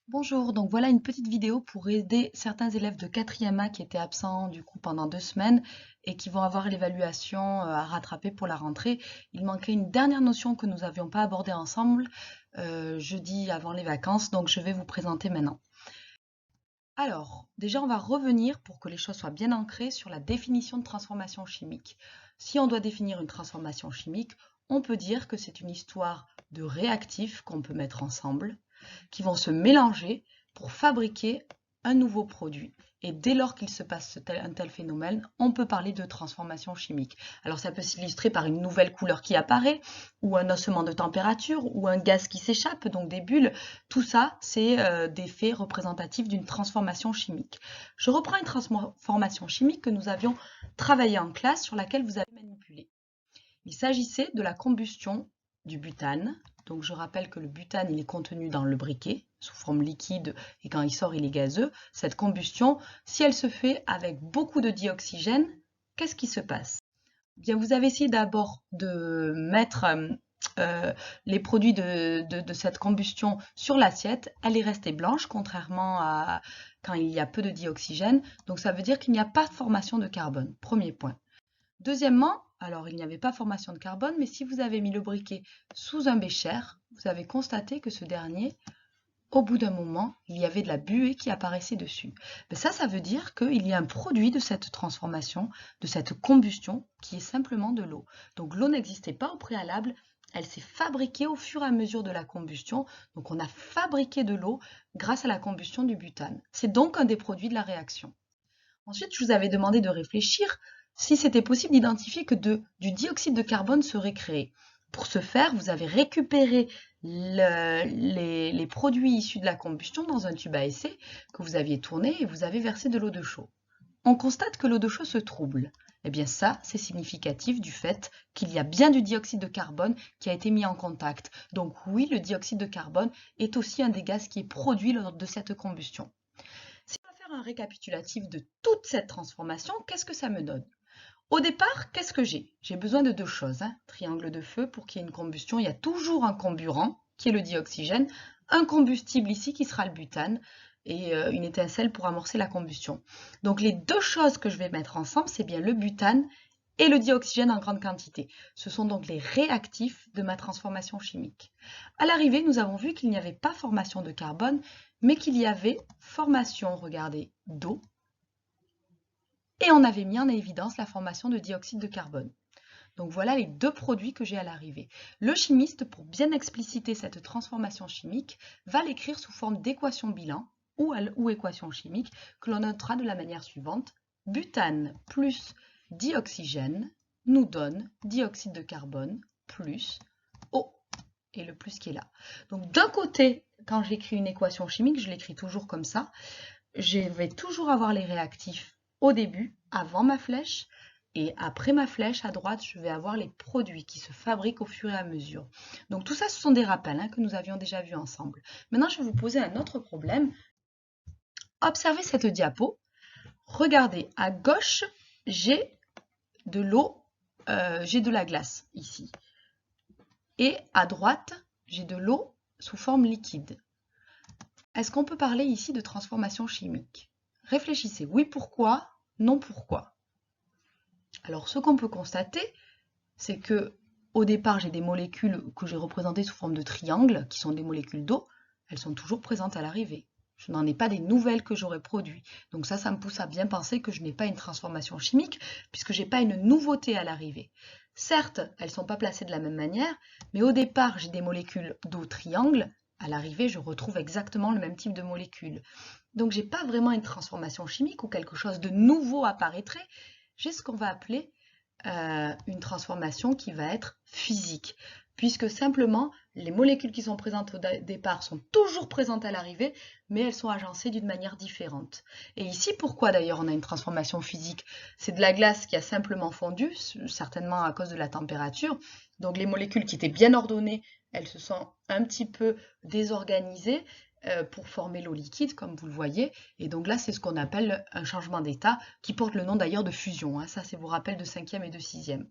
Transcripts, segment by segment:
Bonjour, donc voilà une petite vidéo pour aider certains élèves de 4e A qui étaient absents du coup pendant 2 semaines et qui vont avoir l'évaluation à rattraper pour la rentrée. Il manquait une dernière notion que nous n'avions pas abordée ensemble jeudi avant les vacances, donc je vais vous présenter maintenant. Alors, déjà on va revenir pour que les choses soient bien ancrées sur la définition de transformation chimique. Si on doit définir une transformation chimique, on peut dire que c'est une histoire de réactifs qu'on peut mettre ensemble qui vont se mélanger pour fabriquer un nouveau produit. Et dès lors qu'il se passe un tel phénomène, on peut parler de transformation chimique. Alors ça peut s'illustrer par une nouvelle couleur qui apparaît, ou un haussement de température, ou un gaz qui s'échappe, donc des bulles. Tout ça, c'est des faits représentatifs d'une transformation chimique. Je reprends une transformation chimique que nous avions travaillée en classe sur laquelle vous avez manipulé. Il s'agissait de la combustion du butane. Donc je rappelle que le butane, il est contenu dans le briquet sous forme liquide et quand il sort, il est gazeux. Cette combustion, si elle se fait avec beaucoup de dioxygène, qu'est-ce qui se passe? Bien, vous avez essayé d'abord de mettre les produits de cette combustion sur l'assiette. Elle est restée blanche, contrairement à quand il y a peu de dioxygène. Donc ça veut dire qu'il n'y a pas de formation de carbone. Premier point. Deuxièmement, alors il n'y avait pas formation de carbone, mais si vous avez mis le briquet sous un bécher, vous avez constaté que ce dernier, au bout d'un moment, il y avait de la buée qui apparaissait dessus. Mais ça veut dire qu'il y a un produit de cette transformation, de cette combustion, qui est simplement de l'eau. Donc l'eau n'existait pas au préalable, elle s'est fabriquée au fur et à mesure de la combustion. Donc on a fabriqué de l'eau grâce à la combustion du butane. C'est donc un des produits de la réaction. Ensuite, je vous avais demandé de réfléchir si c'était possible d'identifier que du dioxyde de carbone serait créé. Pour ce faire, vous avez récupéré les produits issus de la combustion dans un tube à essai que vous aviez tourné et vous avez versé de l'eau de chaux. On constate que l'eau de chaux se trouble. Eh bien ça, c'est significatif du fait qu'il y a bien du dioxyde de carbone qui a été mis en contact. Donc oui, le dioxyde de carbone est aussi un des gaz qui est produit lors de cette combustion. Si on va faire un récapitulatif de toute cette transformation, qu'est-ce que ça me donne? Au départ, qu'est-ce que j'ai? J'ai besoin de deux choses. Triangle de feu, pour qu'il y ait une combustion, il y a toujours un comburant, qui est le dioxygène, un combustible ici qui sera le butane, et une étincelle pour amorcer la combustion. Donc les deux choses que je vais mettre ensemble, c'est bien le butane et le dioxygène en grande quantité. Ce sont donc les réactifs de ma transformation chimique. À l'arrivée, nous avons vu qu'il n'y avait pas formation de carbone, mais qu'il y avait formation, regardez, d'eau, et on avait mis en évidence la formation de dioxyde de carbone. Donc voilà les deux produits que j'ai à l'arrivée. Le chimiste, pour bien expliciter cette transformation chimique, va l'écrire sous forme d'équation bilan ou équation chimique que l'on notera de la manière suivante. Butane plus dioxygène nous donne dioxyde de carbone plus eau. Et le plus qui est là. Donc d'un côté, quand j'écris une équation chimique, je l'écris toujours comme ça. Je vais toujours avoir les réactifs au début, avant ma flèche, et après ma flèche, à droite, je vais avoir les produits qui se fabriquent au fur et à mesure. Donc tout ça, ce sont des rappels que nous avions déjà vus ensemble. Maintenant, je vais vous poser un autre problème. Observez cette diapo. Regardez, à gauche, j'ai de l'eau, j'ai de la glace ici. Et à droite, j'ai de l'eau sous forme liquide. Est-ce qu'on peut parler ici de transformation chimique? Réfléchissez, oui pourquoi, non pourquoi. Alors ce qu'on peut constater, c'est que au départ j'ai des molécules que j'ai représentées sous forme de triangles, qui sont des molécules d'eau, elles sont toujours présentes à l'arrivée. Je n'en ai pas des nouvelles que j'aurais produites. Donc ça me pousse à bien penser que je n'ai pas une transformation chimique, puisque je n'ai pas une nouveauté à l'arrivée. Certes, elles ne sont pas placées de la même manière, mais au départ j'ai des molécules d'eau triangle, à l'arrivée je retrouve exactement le même type de molécules. Donc j'ai pas vraiment une transformation chimique où quelque chose de nouveau apparaîtrait, j'ai ce qu'on va appeler une transformation qui va être physique, puisque simplement les molécules qui sont présentes au départ sont toujours présentes à l'arrivée, mais elles sont agencées d'une manière différente. Et ici, pourquoi d'ailleurs on a une transformation physique? C'est de la glace qui a simplement fondu, certainement à cause de la température. Donc les molécules qui étaient bien ordonnées, elles se sont un petit peu désorganisées pour former l'eau liquide, comme vous le voyez. Et donc là, c'est ce qu'on appelle un changement d'état, qui porte le nom d'ailleurs de fusion. Ça, c'est vos rappels de 5e et de 6e.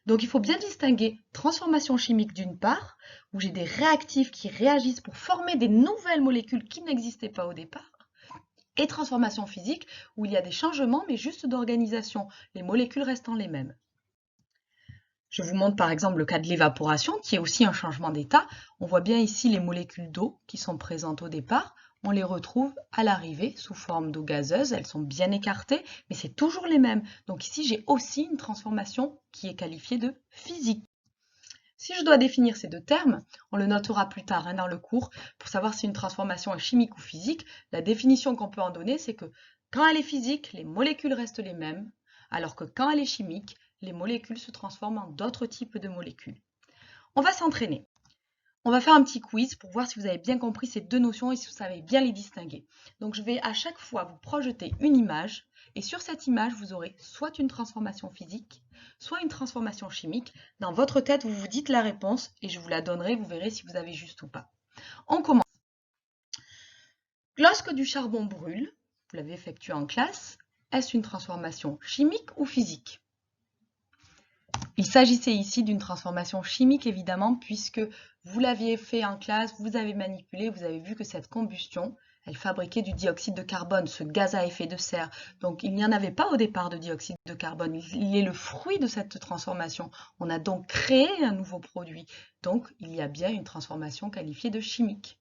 Donc il faut bien distinguer transformation chimique d'une part, où j'ai des réactifs qui réagissent pour former des nouvelles molécules qui n'existaient pas au départ, et transformation physique, où il y a des changements mais juste d'organisation, les molécules restant les mêmes. Je vous montre par exemple le cas de l'évaporation, qui est aussi un changement d'état. On voit bien ici les molécules d'eau qui sont présentes au départ. On les retrouve à l'arrivée sous forme d'eau gazeuse. Elles sont bien écartées, mais c'est toujours les mêmes. Donc ici, j'ai aussi une transformation qui est qualifiée de physique. Si je dois définir ces deux termes, on le notera plus tard dans le cours, pour savoir si une transformation est chimique ou physique, la définition qu'on peut en donner, c'est que quand elle est physique, les molécules restent les mêmes, alors que quand elle est chimique, les molécules se transforment en d'autres types de molécules. On va s'entraîner. On va faire un petit quiz pour voir si vous avez bien compris ces deux notions et si vous savez bien les distinguer. Donc je vais à chaque fois vous projeter une image et sur cette image vous aurez soit une transformation physique, soit une transformation chimique. Dans votre tête vous vous dites la réponse et je vous la donnerai, vous verrez si vous avez juste ou pas. On commence. Lorsque du charbon brûle, vous l'avez effectué en classe, est-ce une transformation chimique ou physique? Il s'agissait ici d'une transformation chimique évidemment puisque vous l'aviez fait en classe, vous avez manipulé, vous avez vu que cette combustion, elle fabriquait du dioxyde de carbone, ce gaz à effet de serre. Donc il n'y en avait pas au départ de dioxyde de carbone, il est le fruit de cette transformation. On a donc créé un nouveau produit. Donc il y a bien une transformation qualifiée de chimique.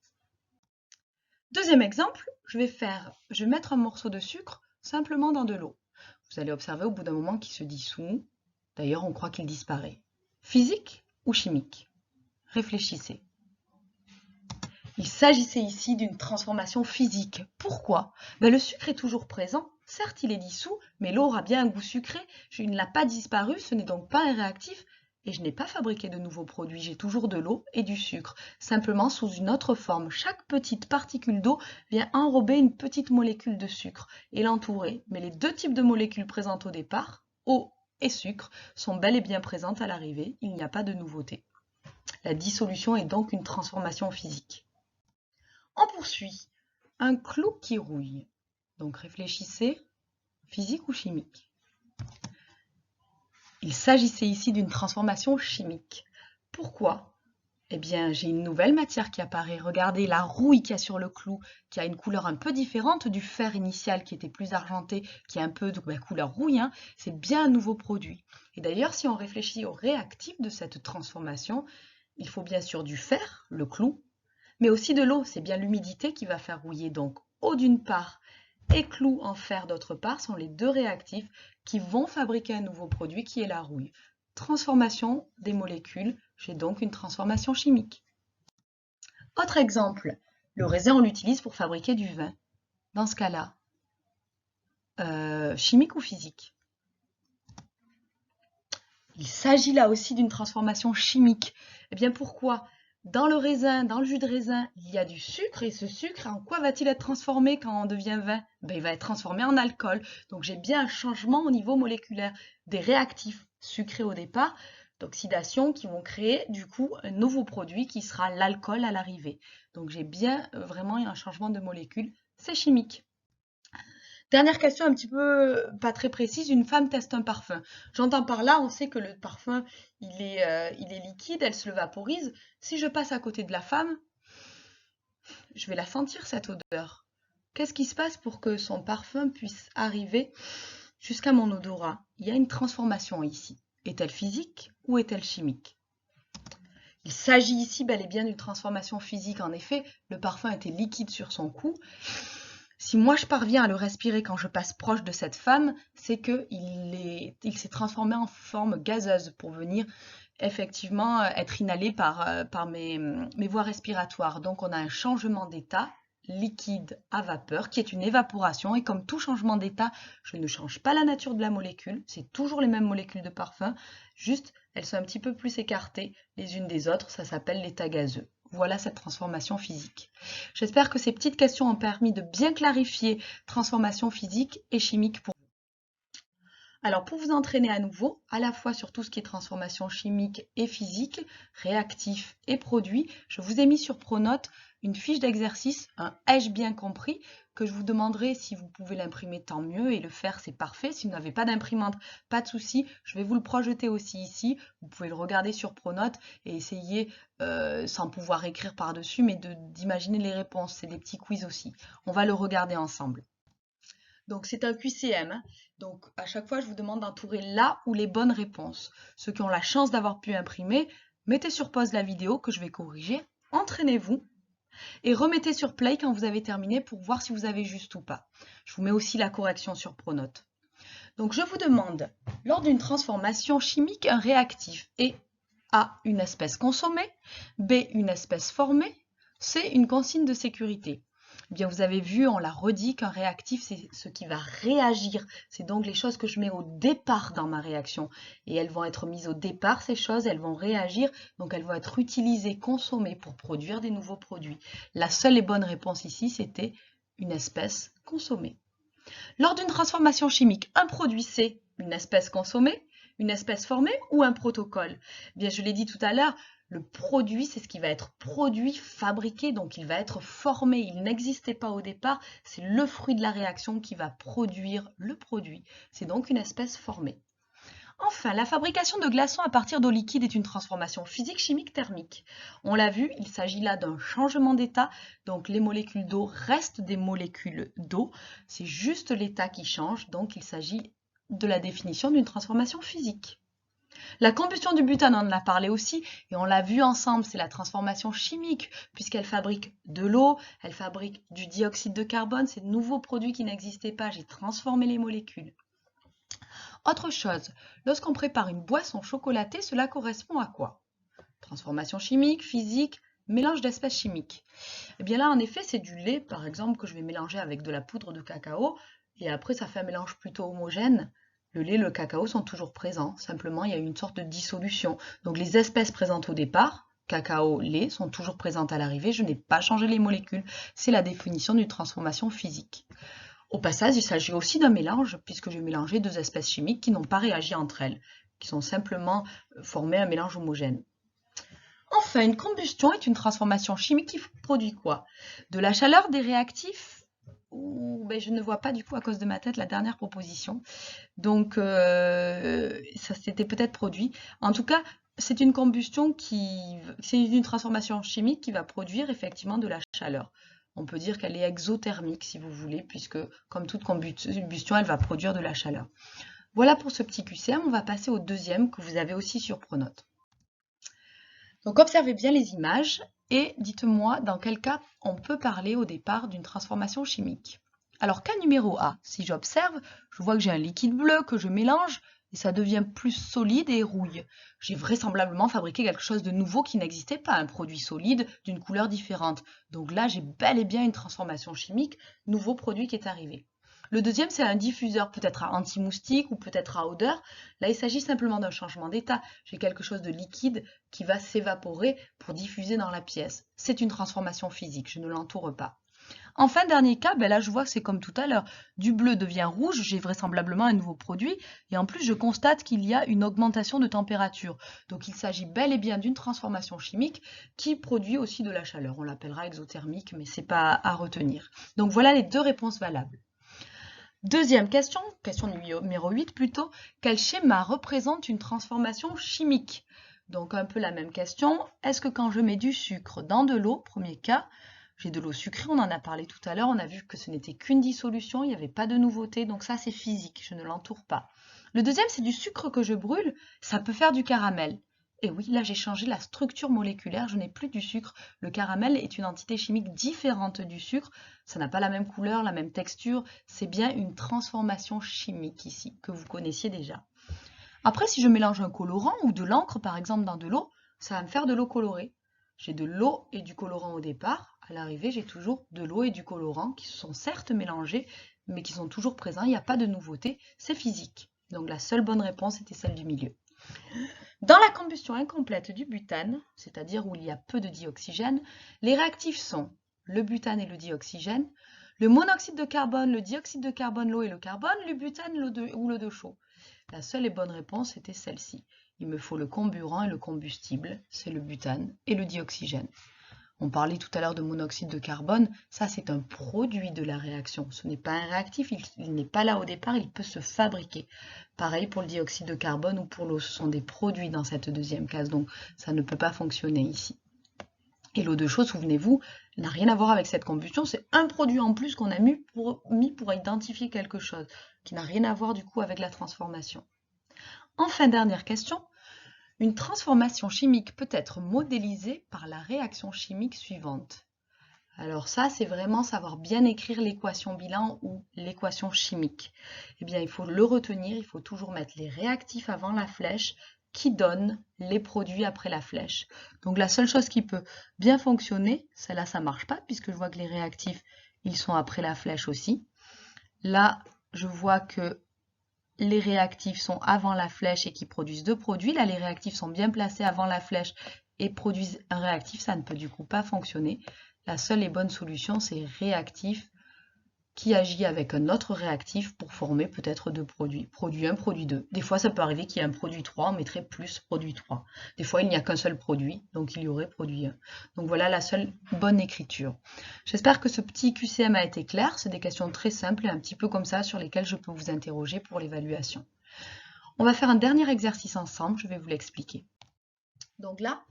Deuxième exemple, je vais mettre un morceau de sucre simplement dans de l'eau. Vous allez observer au bout d'un moment qu'il se dissout. D'ailleurs, on croit qu'il disparaît. Physique ou chimique? Réfléchissez. Il s'agissait ici d'une transformation physique. Pourquoi? Le sucre est toujours présent. Certes, il est dissous, mais l'eau aura bien un goût sucré. Il n'a pas disparu, ce n'est donc pas un réactif. Et je n'ai pas fabriqué de nouveaux produits. J'ai toujours de l'eau et du sucre, simplement sous une autre forme. Chaque petite particule d'eau vient enrober une petite molécule de sucre et l'entourer. Mais les deux types de molécules présentes au départ, eau et sucre, sont bel et bien présentes à l'arrivée. Il n'y a pas de nouveauté. La dissolution est donc une transformation physique. On poursuit. Un clou qui rouille. Donc réfléchissez, physique ou chimique? Il s'agissait ici d'une transformation chimique. Pourquoi? Eh bien, j'ai une nouvelle matière qui apparaît. Regardez la rouille qu'il y a sur le clou, qui a une couleur un peu différente du fer initial qui était plus argenté, qui a un peu de couleur rouille. C'est bien un nouveau produit. Et d'ailleurs, si on réfléchit aux réactifs de cette transformation, il faut bien sûr du fer, le clou, mais aussi de l'eau. C'est bien l'humidité qui va faire rouiller. Donc, eau d'une part et clou en fer d'autre part sont les deux réactifs qui vont fabriquer un nouveau produit qui est la rouille. Transformation des molécules, j'ai donc une transformation chimique. Autre exemple, le raisin on l'utilise pour fabriquer du vin. Dans ce cas-là, chimique ou physique? Il s'agit là aussi d'une transformation chimique. Eh bien pourquoi? Dans le raisin, dans le jus de raisin, il y a du sucre et ce sucre, en quoi va-t-il être transformé quand on devient vin? Il va être transformé en alcool. Donc j'ai bien un changement au niveau moléculaire. Des réactifs sucrés au départ, d'oxydation, qui vont créer du coup un nouveau produit qui sera l'alcool à l'arrivée. Donc j'ai bien vraiment un changement de molécule. C'est chimique. Dernière question un petit peu pas très précise, une femme teste un parfum. J'entends par là, on sait que le parfum, il est liquide, elle se le vaporise. Si je passe à côté de la femme, je vais la sentir cette odeur. Qu'est-ce qui se passe pour que son parfum puisse arriver jusqu'à mon odorat? Il y a une transformation ici. Est-elle physique ou est-elle chimique? Il s'agit ici bel et bien d'une transformation physique. En effet, le parfum était liquide sur son cou. Si moi je parviens à le respirer quand je passe proche de cette femme, c'est qu'il s'est transformé en forme gazeuse pour venir effectivement être inhalé par mes voies respiratoires. Donc on a un changement d'état liquide à vapeur qui est une évaporation et comme tout changement d'état, je ne change pas la nature de la molécule, c'est toujours les mêmes molécules de parfum, juste elles sont un petit peu plus écartées les unes des autres, ça s'appelle l'état gazeux. Voilà cette transformation physique. J'espère que ces petites questions ont permis de bien clarifier transformation physique et chimique pour vous. Alors, pour vous entraîner à nouveau, à la fois sur tout ce qui est transformation chimique et physique, réactif et produit, je vous ai mis sur Pronote une fiche d'exercice, un ai-je bien compris, que je vous demanderai si vous pouvez l'imprimer, tant mieux, et le faire, c'est parfait. Si vous n'avez pas d'imprimante, pas de souci, je vais vous le projeter aussi ici. Vous pouvez le regarder sur Pronote et essayer, sans pouvoir écrire par-dessus, mais d'imaginer les réponses. C'est des petits quiz aussi. On va le regarder ensemble. Donc, c'est un QCM, hein. Donc, à chaque fois, je vous demande d'entourer là ou les bonnes réponses. Ceux qui ont la chance d'avoir pu imprimer, mettez sur pause la vidéo que je vais corriger, entraînez-vous et remettez sur play quand vous avez terminé pour voir si vous avez juste ou pas. Je vous mets aussi la correction sur Pronote. Donc, je vous demande, lors d'une transformation chimique, un réactif est A, une espèce consommée, B, une espèce formée, C, une consigne de sécurité. Eh bien, vous avez vu, on l'a redit, qu'un réactif, c'est ce qui va réagir. C'est donc les choses que je mets au départ dans ma réaction. Et elles vont être mises au départ, ces choses, elles vont réagir, donc elles vont être utilisées, consommées pour produire des nouveaux produits. La seule et bonne réponse ici, c'était une espèce consommée. Lors d'une transformation chimique, un produit, c'est une espèce consommée, une espèce formée ou un protocole? Eh bien, je l'ai dit tout à l'heure, le produit, c'est ce qui va être produit, fabriqué, donc il va être formé. Il n'existait pas au départ, c'est le fruit de la réaction qui va produire le produit. C'est donc une espèce formée. Enfin, la fabrication de glaçons à partir d'eau liquide est une transformation physique, chimique, thermique. On l'a vu, il s'agit là d'un changement d'état, donc les molécules d'eau restent des molécules d'eau, c'est juste l'état qui change, donc il s'agit de la définition d'une transformation physique. La combustion du butane, on en a parlé aussi, et on l'a vu ensemble, c'est la transformation chimique, puisqu'elle fabrique de l'eau, elle fabrique du dioxyde de carbone, c'est de nouveaux produits qui n'existaient pas, j'ai transformé les molécules. Autre chose, lorsqu'on prépare une boisson chocolatée, cela correspond à quoi? Transformation chimique, physique, mélange d'espèces chimiques. Et bien là, en effet, c'est du lait, par exemple, que je vais mélanger avec de la poudre de cacao, et après, ça fait un mélange plutôt homogène. Le lait et le cacao sont toujours présents, simplement, il y a une sorte de dissolution. Donc les espèces présentes au départ, cacao, lait, sont toujours présentes à l'arrivée, je n'ai pas changé les molécules. C'est la définition d'une transformation physique. Au passage, il s'agit aussi d'un mélange, puisque j'ai mélangé deux espèces chimiques qui n'ont pas réagi entre elles, qui sont simplement formées un mélange homogène. Enfin, une combustion est une transformation chimique qui produit quoi? De la chaleur, des réactifs? Ou ben, je ne vois pas du coup à cause de ma tête la dernière proposition. Donc, ça s'était peut-être produit. En tout cas, c'est une combustion c'est une transformation chimique qui va produire effectivement de la chaleur. On peut dire qu'elle est exothermique si vous voulez, puisque comme toute combustion, elle va produire de la chaleur. Voilà pour ce petit QCM, on va passer au deuxième que vous avez aussi sur Pronote. Donc observez bien les images et dites-moi dans quel cas on peut parler au départ d'une transformation chimique. Alors cas numéro A, si j'observe, je vois que j'ai un liquide bleu que je mélange et ça devient plus solide et rouille. J'ai vraisemblablement fabriqué quelque chose de nouveau qui n'existait pas, un produit solide d'une couleur différente. Donc là, j'ai bel et bien une transformation chimique, nouveau produit qui est arrivé. Le deuxième, c'est un diffuseur, peut-être à anti-moustique ou peut-être à odeur. Là, il s'agit simplement d'un changement d'état. J'ai quelque chose de liquide qui va s'évaporer pour diffuser dans la pièce. C'est une transformation physique, je ne l'entoure pas. Enfin, dernier cas, ben là je vois que c'est comme tout à l'heure. Du bleu devient rouge, j'ai vraisemblablement un nouveau produit. Et en plus, je constate qu'il y a une augmentation de température. Donc il s'agit bel et bien d'une transformation chimique qui produit aussi de la chaleur. On l'appellera exothermique, mais ce n'est pas à retenir. Donc voilà les deux réponses valables. Deuxième question, question numéro 8 plutôt, quel schéma représente une transformation chimique? Donc un peu la même question, est-ce que quand je mets du sucre dans de l'eau, premier cas, j'ai de l'eau sucrée, on en a parlé tout à l'heure, on a vu que ce n'était qu'une dissolution, il n'y avait pas de nouveauté, donc ça c'est physique, je ne l'entoure pas. Le deuxième, c'est du sucre que je brûle, ça peut faire du caramel. Et oui, là j'ai changé la structure moléculaire, je n'ai plus du sucre. Le caramel est une entité chimique différente du sucre, ça n'a pas la même couleur, la même texture, c'est bien une transformation chimique ici, que vous connaissiez déjà. Après, si je mélange un colorant ou de l'encre par exemple dans de l'eau, ça va me faire de l'eau colorée. J'ai de l'eau et du colorant au départ, à l'arrivée j'ai toujours de l'eau et du colorant qui se sont certes mélangés, mais qui sont toujours présents, il n'y a pas de nouveauté, c'est physique. Donc la seule bonne réponse était celle du milieu. Dans la combustion incomplète du butane, c'est-à-dire où il y a peu de dioxygène, les réactifs sont le butane et le dioxygène, le monoxyde de carbone, le dioxyde de carbone, l'eau et le carbone, le butane ou l'eau de chaud. La seule et bonne réponse était celle-ci. Il me faut le comburant et le combustible, c'est le butane et le dioxygène. On parlait tout à l'heure de monoxyde de carbone, ça c'est un produit de la réaction. Ce n'est pas un réactif, il n'est pas là au départ, il peut se fabriquer. Pareil pour le dioxyde de carbone ou pour l'eau, ce sont des produits dans cette deuxième case, donc ça ne peut pas fonctionner ici. Et l'eau de chaux, souvenez-vous, n'a rien à voir avec cette combustion, c'est un produit en plus qu'on a mis pour identifier quelque chose, qui n'a rien à voir du coup avec la transformation. Enfin, dernière question. Une transformation chimique peut être modélisée par la réaction chimique suivante. Alors ça, c'est vraiment savoir bien écrire l'équation bilan ou l'équation chimique. Eh bien, il faut le retenir, il faut toujours mettre les réactifs avant la flèche qui donnent les produits après la flèche. Donc la seule chose qui peut bien fonctionner, celle-là ça ne marche pas puisque je vois que les réactifs, ils sont après la flèche aussi. Là, je vois que les réactifs sont avant la flèche et qui produisent deux produits. Là, les réactifs sont bien placés avant la flèche et produisent un réactif. Ça ne peut du coup pas fonctionner. La seule et bonne solution, c'est réactif qui agit avec un autre réactif pour former peut-être deux produits. Produit 1, produit 2. Des fois, ça peut arriver qu'il y ait un produit 3, on mettrait plus produit 3. Des fois, il n'y a qu'un seul produit, donc il y aurait produit 1. Donc voilà la seule bonne écriture. J'espère que ce petit QCM a été clair. C'est des questions très simples et un petit peu comme ça sur lesquelles je peux vous interroger pour l'évaluation. On va faire un dernier exercice ensemble, je vais vous l'expliquer. Donc là,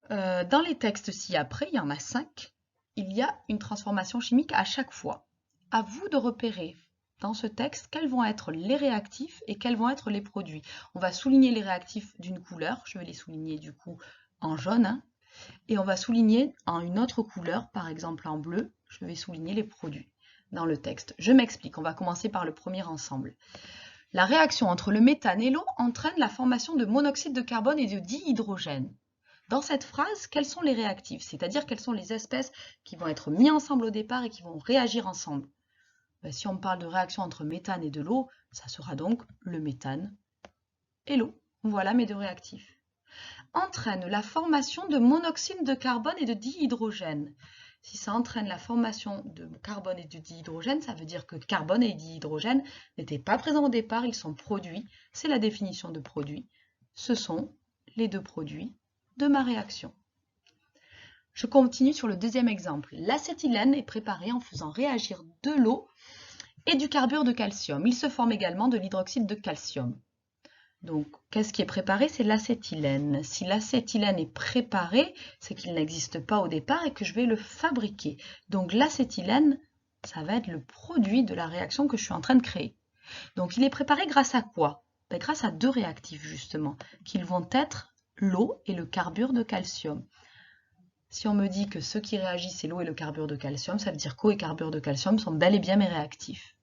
dans les textes ci-après, il y en a 5. Il y a une transformation chimique à chaque fois. À vous de repérer dans ce texte quels vont être les réactifs et quels vont être les produits. On va souligner les réactifs d'une couleur, je vais les souligner du coup en jaune, hein, et on va souligner en une autre couleur, par exemple en bleu, je vais souligner les produits dans le texte. Je m'explique, on va commencer par le premier ensemble. La réaction entre le méthane et l'eau entraîne la formation de monoxyde de carbone et de dihydrogène. Dans cette phrase, quels sont les réactifs? C'est-à-dire quelles sont les espèces qui vont être mis ensemble au départ et qui vont réagir ensemble? Si on parle de réaction entre méthane et de l'eau, ça sera donc le méthane et l'eau. Voilà mes deux réactifs. Entraîne la formation de monoxyde de carbone et de dihydrogène. Si ça entraîne la formation de carbone et de dihydrogène, ça veut dire que carbone et dihydrogène n'étaient pas présents au départ, ils sont produits. C'est la définition de produit. Ce sont les deux produits de ma réaction. Je continue sur le deuxième exemple. L'acétylène est préparé en faisant réagir de l'eau et du carbure de calcium. Il se forme également de l'hydroxyde de calcium. Donc, qu'est-ce qui est préparé? C'est l'acétylène. Si l'acétylène est préparé, c'est qu'il n'existe pas au départ et que je vais le fabriquer. Donc, l'acétylène, ça va être le produit de la réaction que je suis en train de créer. Donc, il est préparé grâce à quoi? Grâce à deux réactifs, justement, qu'ils vont être l'eau et le carbure de calcium. Si on me dit que ce qui réagit, c'est l'eau et le carbure de calcium, ça veut dire qu'eau et carbure de calcium sont bel et bien mes réactifs.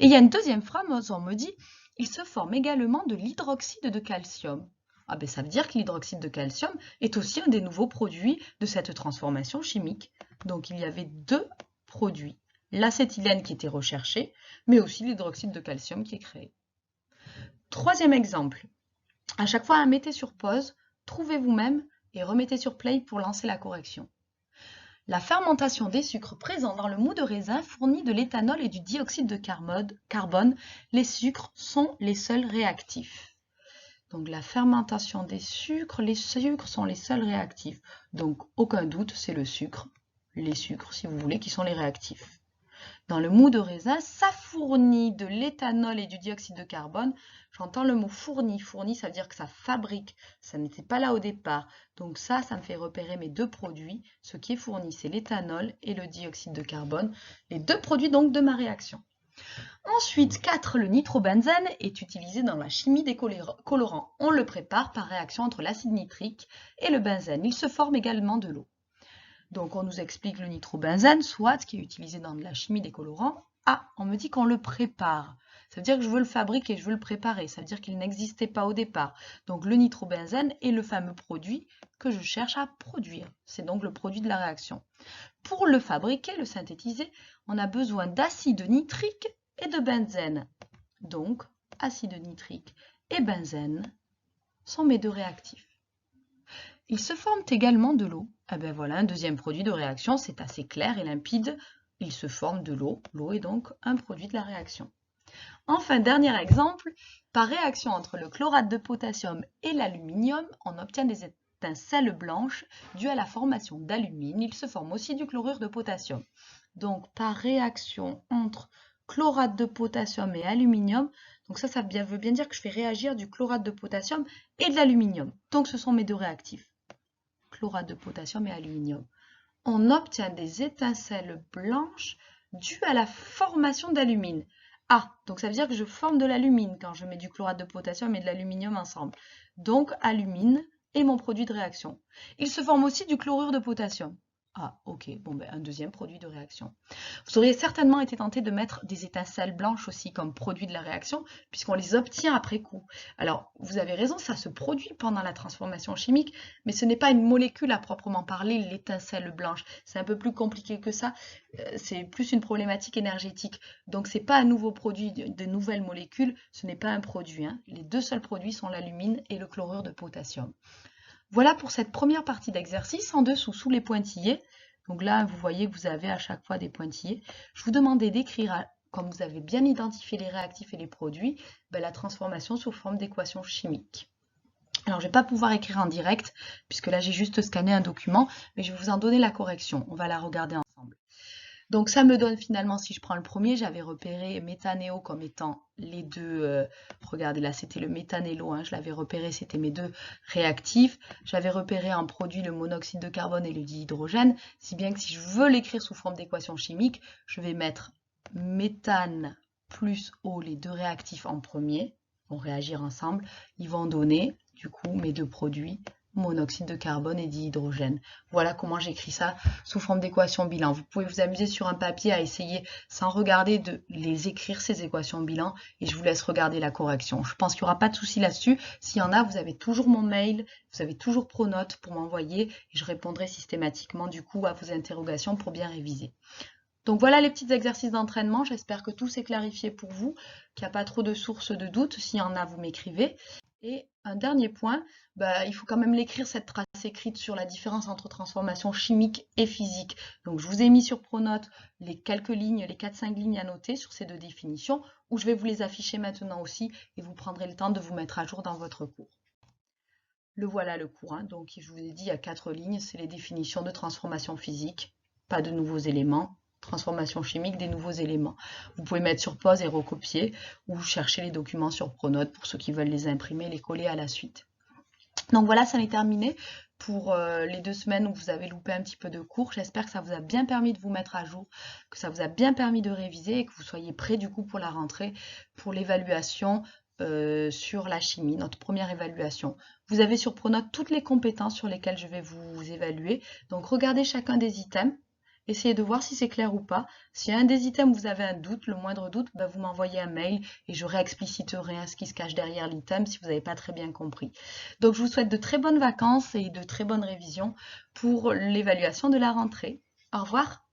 Et il y a une deuxième phrase, on me dit, il se forme également de l'hydroxyde de calcium. Ah ben ça veut dire que l'hydroxyde de calcium est aussi un des nouveaux produits de cette transformation chimique. Donc il y avait deux produits, l'acétylène qui était recherché, mais aussi l'hydroxyde de calcium qui est créé. Troisième exemple, à chaque fois, mettez sur pause, trouvez vous-même et remettez sur play pour lancer la correction. La fermentation des sucres présents dans le mou de raisin fournit de l'éthanol et du dioxyde de carbone. Les sucres sont les seuls réactifs. Donc la fermentation des sucres, les sucres sont les seuls réactifs. Donc aucun doute, c'est le sucre, les sucres si vous voulez, qui sont les réactifs. Dans le mou de raisin, ça fournit de l'éthanol et du dioxyde de carbone. J'entends le mot fournit. Fournit, ça veut dire que ça fabrique. Ça n'était pas là au départ. Donc ça me fait repérer mes deux produits. Ce qui est fourni, c'est l'éthanol et le dioxyde de carbone. Les deux produits donc de ma réaction. Ensuite, 4. Le nitrobenzène est utilisé dans la chimie des colorants. On le prépare par réaction entre l'acide nitrique et le benzène. Il se forme également de l'eau. Donc on nous explique le nitrobenzène, soit qui est utilisé dans de la chimie des colorants. Ah, on me dit qu'on le prépare. Ça veut dire que je veux le fabriquer, je veux le préparer. Ça veut dire qu'il n'existait pas au départ. Donc le nitrobenzène est le fameux produit que je cherche à produire. C'est donc le produit de la réaction. Pour le fabriquer, le synthétiser, on a besoin d'acide nitrique et de benzène. Donc acide nitrique et benzène sont mes deux réactifs. Ils se forment également de l'eau. Ah ben voilà, un deuxième produit de réaction, c'est assez clair et limpide. Il se forme de l'eau. L'eau est donc un produit de la réaction. Enfin, dernier exemple, par réaction entre le chlorate de potassium et l'aluminium, on obtient des étincelles blanches dues à la formation d'alumine. Il se forme aussi du chlorure de potassium. Donc, par réaction entre chlorate de potassium et aluminium, donc ça veut bien dire que je fais réagir du chlorate de potassium et de l'aluminium. Donc, ce sont mes deux réactifs, chlorate de potassium et aluminium. On obtient des étincelles blanches dues à la formation d'alumine. Ah, donc ça veut dire que je forme de l'alumine quand je mets du chlorate de potassium et de l'aluminium ensemble. Donc, alumine est mon produit de réaction. Il se forme aussi du chlorure de potassium. Ah, ok, bon, ben, un deuxième produit de réaction. Vous auriez certainement été tenté de mettre des étincelles blanches aussi comme produit de la réaction, puisqu'on les obtient après coup. Alors, vous avez raison, ça se produit pendant la transformation chimique, mais ce n'est pas une molécule à proprement parler, l'étincelle blanche. C'est un peu plus compliqué que ça, c'est plus une problématique énergétique. Donc, ce n'est pas un nouveau produit de nouvelles molécules, ce n'est pas un produit, hein. Les deux seuls produits sont l'alumine et le chlorure de potassium. Voilà pour cette première partie d'exercice. En dessous, sous les pointillés, donc là, vous voyez que vous avez à chaque fois des pointillés. Je vous demandais d'écrire, comme vous avez bien identifié les réactifs et les produits, la transformation sous forme d'équation chimique. Alors, je ne vais pas pouvoir écrire en direct, puisque là, j'ai juste scanné un document, mais je vais vous en donner la correction. On va la regarder ensemble. Donc ça me donne finalement, si je prends le premier, j'avais repéré méthanéo comme étant les deux, regardez là c'était le méthanélo, hein, je l'avais repéré, c'était mes deux réactifs. J'avais repéré en produit le monoxyde de carbone et le dihydrogène, si bien que si je veux l'écrire sous forme d'équation chimique, je vais mettre méthane plus eau, les deux réactifs en premier, vont réagir ensemble, ils vont donner du coup mes deux produits, monoxyde de carbone et dihydrogène. Voilà comment j'écris ça sous forme d'équation bilan. Vous pouvez vous amuser sur un papier à essayer, sans regarder, de les écrire, ces équations bilan, et je vous laisse regarder la correction. Je pense qu'il n'y aura pas de souci là-dessus. S'il y en a, vous avez toujours mon mail, vous avez toujours Pronote pour m'envoyer, et je répondrai systématiquement du coup à vos interrogations pour bien réviser. Donc voilà les petits exercices d'entraînement. J'espère que tout s'est clarifié pour vous, qu'il n'y a pas trop de sources de doute. S'il y en a, vous m'écrivez. Et un dernier point, il faut quand même l'écrire, cette trace écrite sur la différence entre transformation chimique et physique. Donc je vous ai mis sur Pronote les quelques lignes, les 4-5 lignes à noter sur ces deux définitions, où je vais vous les afficher maintenant aussi, et vous prendrez le temps de vous mettre à jour dans votre cours. Le voilà le cours, hein. Donc je vous ai dit, il y a 4 lignes, c'est les définitions de transformation physique, pas de nouveaux éléments. Transformation chimique, des nouveaux éléments. Vous pouvez mettre sur pause et recopier ou chercher les documents sur Pronote pour ceux qui veulent les imprimer, les coller à la suite. Donc voilà, ça en est terminé pour les 2 semaines où vous avez loupé un petit peu de cours. J'espère que ça vous a bien permis de vous mettre à jour, que ça vous a bien permis de réviser et que vous soyez prêts du coup pour la rentrée, pour l'évaluation sur la chimie, notre première évaluation. Vous avez sur Pronote toutes les compétences sur lesquelles je vais vous évaluer. Donc regardez chacun des items. Essayez de voir si c'est clair ou pas. Si un des items vous avez un doute, le moindre doute, vous m'envoyez un mail et je réexpliciterai ce qui se cache derrière l'item si vous n'avez pas très bien compris. Donc je vous souhaite de très bonnes vacances et de très bonnes révisions pour l'évaluation de la rentrée. Au revoir.